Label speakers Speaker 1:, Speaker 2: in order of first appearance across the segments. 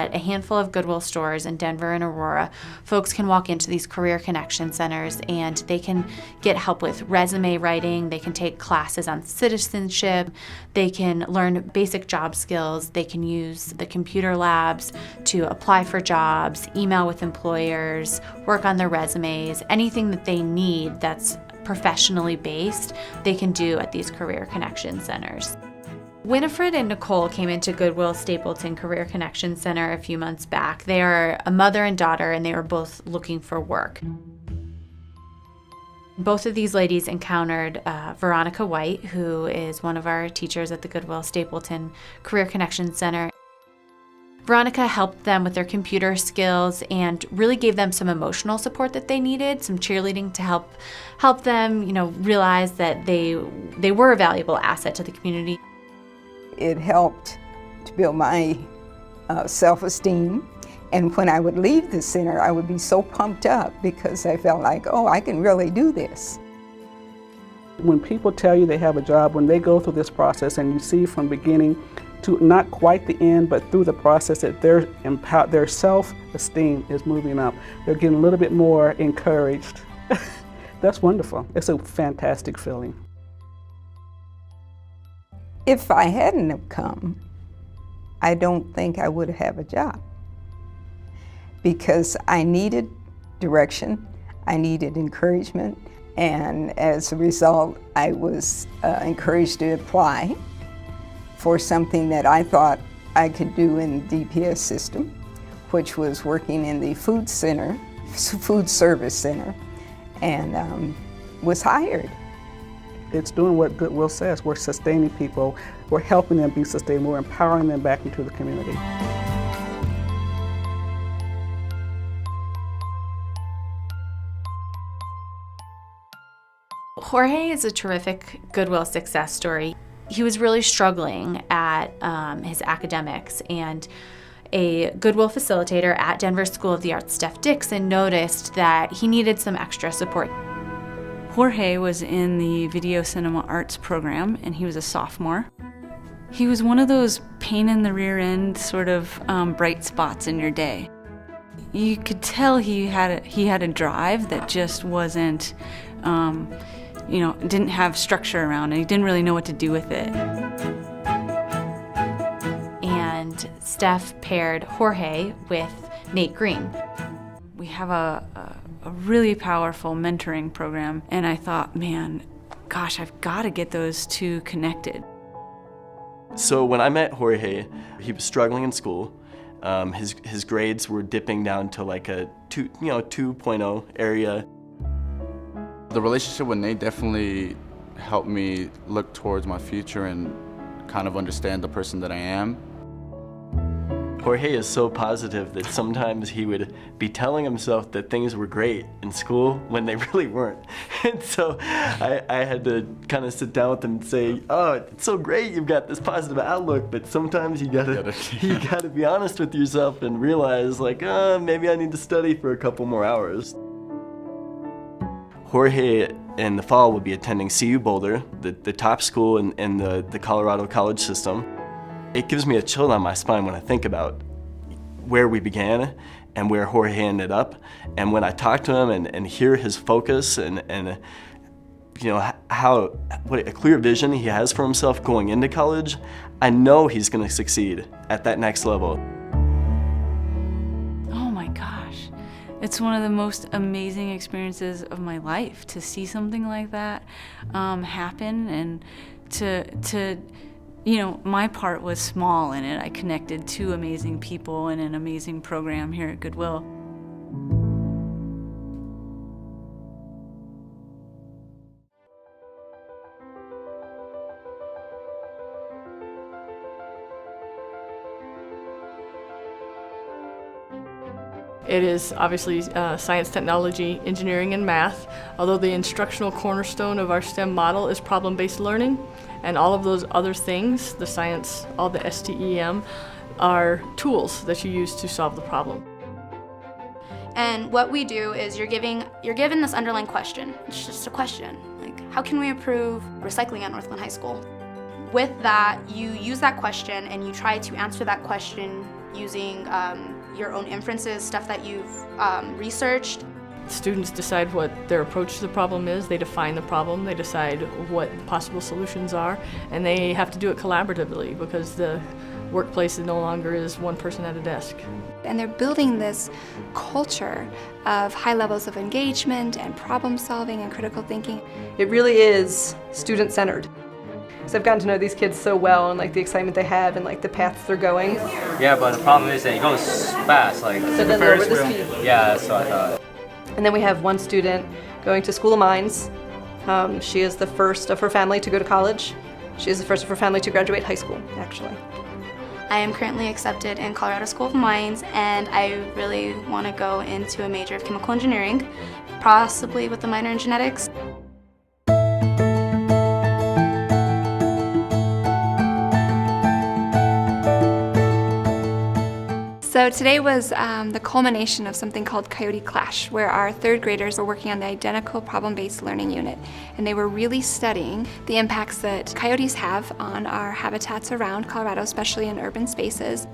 Speaker 1: at a handful of Goodwill stores in Denver and Aurora, folks can walk into these career connection centers and they can get help with resume writing, they can take classes on citizenship, they can learn basic job skills, they can use the computer labs to apply for jobs, email with employers, work on their resumes, anything that they need that's professionally based, they can do at these career connection centers. Winifred and Nicole came into Goodwill Stapleton Career Connection Center a few months back. They are a mother and daughter, and they were both looking for work. Both of these ladies encountered Veronica White, who is one of our teachers at the Goodwill Stapleton Career Connection Center. Veronica helped them with their computer skills and really gave them some emotional support that they needed, some cheerleading to help them, realize that they were a valuable asset to the community.
Speaker 2: It helped to build my self-esteem, and when I would leave the center, I would be so pumped up because I felt like, oh, I can really do this.
Speaker 3: When people tell you they have a job, when they go through this process and you see from beginning to not quite the end, but through the process that their self-esteem is moving up, they're getting a little bit more encouraged. That's wonderful. It's a fantastic feeling.
Speaker 2: If I hadn't have come, I don't think I would have a job because I needed direction, I needed encouragement, and as a result, I was encouraged to apply for something that I thought I could do in the DPS system, which was working in the food service center, and was hired.
Speaker 3: It's doing what Goodwill says. We're sustaining people, we're helping them be sustainable, we're empowering them back into the community.
Speaker 1: Jorge is a terrific Goodwill success story. He was really struggling at his academics, and a Goodwill facilitator at Denver School of the Arts, Steph Dixon, noticed that he needed some extra support.
Speaker 4: Jorge was in the Video Cinema Arts program, and he was a sophomore. He was one of those pain in the rear end sort of bright spots in your day. You could tell he had a drive that just wasn't, didn't have structure around it. He didn't really know what to do with it.
Speaker 1: And Steph paired Jorge with Nate Green.
Speaker 4: We have a really powerful mentoring program, and I thought, man, gosh, I've got to get those two connected.
Speaker 5: So when I met Jorge, he was struggling in school. His grades were dipping down to like a 2.0 area.
Speaker 6: The relationship with Nate definitely helped me look towards my future and kind of understand the person that I am.
Speaker 5: Jorge is so positive that sometimes he would be telling himself that things were great in school when they really weren't. And so I had to kind of sit down with him and say, oh, it's so great you've got this positive outlook, but sometimes you gotta be honest with yourself and realize, like, maybe I need to study for a couple more hours. Jorge in the fall will be attending CU Boulder, the top school in the Colorado college system. It gives me a chill down my spine when I think about where we began and where Jorge ended up. And when I talk to him and hear his focus and what a clear vision he has for himself going into college, I know he's gonna succeed at that next level.
Speaker 4: Oh my gosh. It's one of the most amazing experiences of my life to see something like that happen, and to my part was small in it. I connected two amazing people in an amazing program here at Goodwill.
Speaker 7: It is obviously science, technology, engineering, and math, although the instructional cornerstone of our STEM model is problem-based learning, and all of those other things, the science, all the STEM, are tools that you use to solve the problem.
Speaker 8: And what we do is you're given this underlying question. It's just a question, like, how can we improve recycling at Northland High School? With that, you use that question and you try to answer that question using your own inferences, stuff that you've researched.
Speaker 7: Students decide what their approach to the problem is, they define the problem, they decide what possible solutions are, and they have to do it collaboratively because the workplace no longer is one person at a desk.
Speaker 9: And they're building this culture of high levels of engagement and problem solving and critical thinking.
Speaker 10: It really is student-centered. So I've gotten to know these kids so well, and like the excitement they have and like the paths they're going.
Speaker 11: Yeah, but the problem is that it goes fast, like
Speaker 10: So then lower the speed.
Speaker 11: Yeah, that's what I thought.
Speaker 10: And then we have one student going to School of Mines. She is the first of her family to go to college. She is the first of her family to graduate high school, actually.
Speaker 8: I am currently accepted in Colorado School of Mines, and I really want to go into a major of chemical engineering, possibly with a minor in genetics.
Speaker 9: So today was the culmination of something called Coyote Clash, where our third graders were working on the identical problem-based learning unit. And they were really studying the impacts that coyotes have on our habitats around Colorado, especially in urban spaces.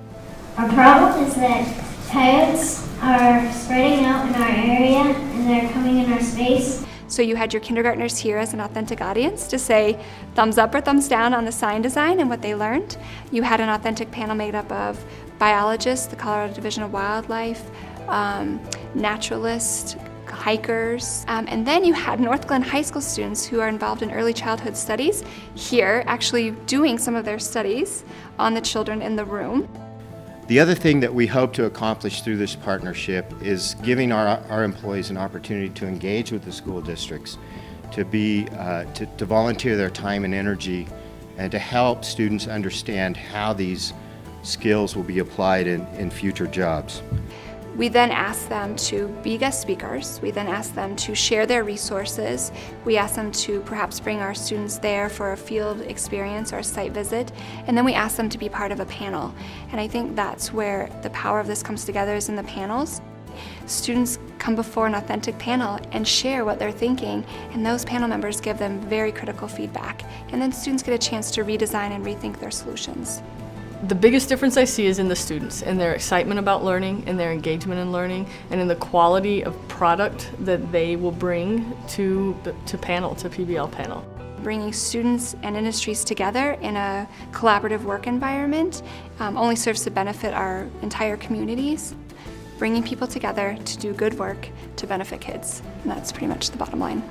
Speaker 12: Our problem is that coyotes are spreading out in our area and they're coming in our space.
Speaker 9: So you had your kindergartners here as an authentic audience to say thumbs up or thumbs down on the sign design and what they learned. You had an authentic panel made up of biologists, the Colorado Division of Wildlife, naturalists, hikers, and then you had North Glen High School students who are involved in early childhood studies here actually doing some of their studies on the children in the room.
Speaker 13: The other thing that we hope to accomplish through this partnership is giving our employees an opportunity to engage with the school districts, to volunteer their time and energy, and to help students understand how these skills will be applied in future jobs.
Speaker 9: We then ask them to be guest speakers. We then ask them to share their resources. We ask them to perhaps bring our students there for a field experience or a site visit. And then we ask them to be part of a panel. And I think that's where the power of this comes together, is in the panels. Students come before an authentic panel and share what they're thinking, and those panel members give them very critical feedback. And then students get a chance to redesign and rethink their solutions.
Speaker 7: The biggest difference I see is in the students, in their excitement about learning, in their engagement in learning, and in the quality of product that they will bring to PBL panel.
Speaker 9: Bringing students and industries together in a collaborative work environment only serves to benefit our entire communities. Bringing people together to do good work to benefit kids, and that's pretty much the bottom line.